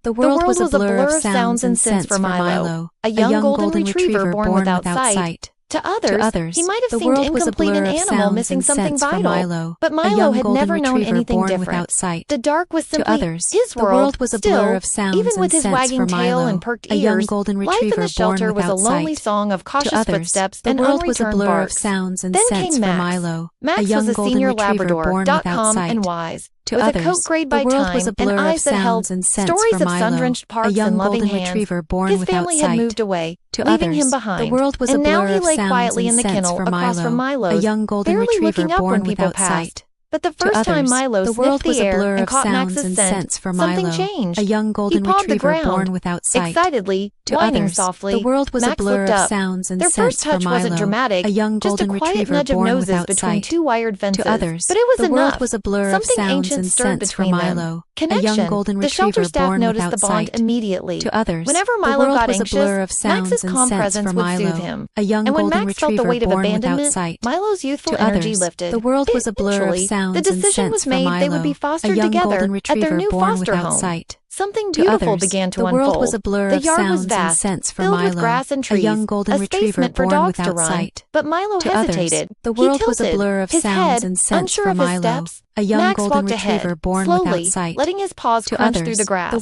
The world was a blur of sounds and scents for Milo, a young golden retriever born without sight. To others, he might have seemed incomplete, an animal missing something vital. But Milo had never known anything different. The dark was simply his world. The world was a blur of sounds and scents for Milo. Even with his wagging tail and perked ears, life in the shelter was a lonely song of cautious footsteps and unreturned barks. Then came Max. Max was a senior Labrador, calm and wise, with a coat grayed by time and eyes that held stories of sun-drenched parks and loving hands. His family had moved away, leaving him behind, and now he lay quietly in the kennel across from Milo's, barely looking up when people passed. But the first time Milo sniffed the air and caught Max's scent, something changed. He pawed the ground, excitedly, whining softly. Max looked up. Their first touch wasn't dramatic, just a quiet nudge of noses between two wired fences. But it was enough. Something ancient stirred between them. Connection. The shelter staff noticed the bond immediately. Whenever Milo got anxious, Max's calm presence would soothe him. And when Max felt the weight of abandonment, Milo's youthful energy lifted. Eventually, the decision was made they would be fostered together at their new foster home. Something beautiful began to unfold. The yard was vast, filled with grass and trees, a space meant for dogs to run. But Milo hesitated. He tilted, his head, unsure of his steps. Max walked ahead, slowly, letting his paws crunch through the grass.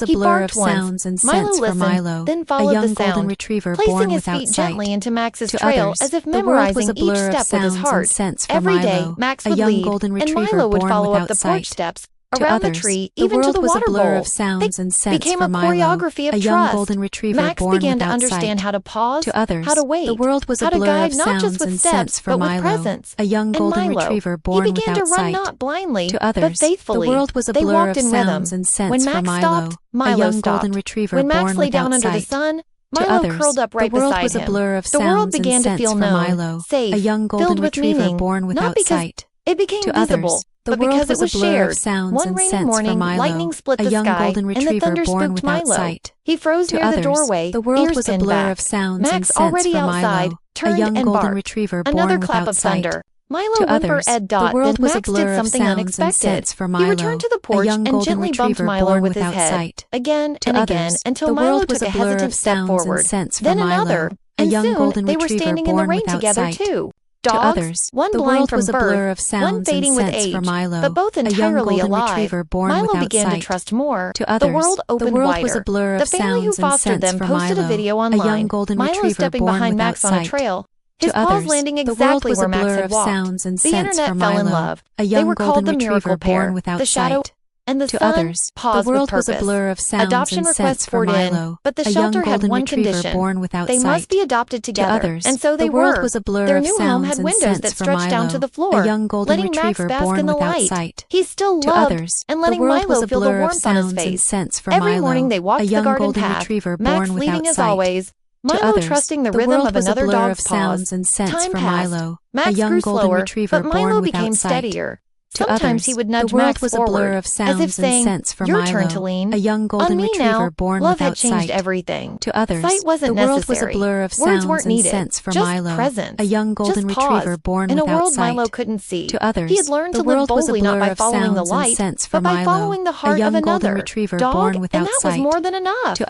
He barked once. Milo listened, then followed the sound, placing his feet gently into Max's trail as if memorizing each step with his heart. Every day, Max would lead, and Milo would follow up the porch steps, around the tree, even to the water bowl. They became a choreography of trust. Max began to understand how to pause, how to wait, how to guide not just with steps, but with presence. And Milo, he began to run not blindly, but faithfully. They walked in rhythm. When Max stopped, Milo stopped. When Max lay down under the sun, Milo curled up right beside him. The world began to feel known, safe, filled with meaning, not because it became visible, but because it was shared. One rainy morning, lightning split the sky, and the thunder spooked Milo. He froze near the doorway, ears pinned back. Max, already outside, turned and barked. Another clap of thunder. Milo whimpered Dot, then Max did something unexpected. He returned to the porch and gently bumped Milo with his head, again and again, until Milo took a hesitant step forward. Then another, and soon they were standing in the rain together too. Dogs, one blind from birth, one fading with age, but both entirely alive. Milo began to trust more. The world opened wider. The family who fostered them posted a video online. Milo stepping behind Max on a trail, his paws landing exactly where Max had walked. The internet fell in love. They were called the miracle pair, the shadow and the sun. Paws with purpose. Adoption requests poured in, but the shelter had one condition: they must be adopted together. And so they were. Their new home had windows that stretched down to the floor, letting Max bask in the light. He still loved, and letting Milo feel the warmth on his face. Every morning they walked the garden path, Max leading as always, Milo trusting the rhythm of another dog's paws. Time passed. Max grew slower, but Milo became steadier. Sometimes he would nudge Max forward, as if saying, "Your turn to lean. On me now." Love had changed everything. Sight wasn't necessary. Words weren't needed. Just presence. Just pause. In a world Milo couldn't see. He had learned to live boldly not by following the light, but by following the heart of another dog, and that was more than enough.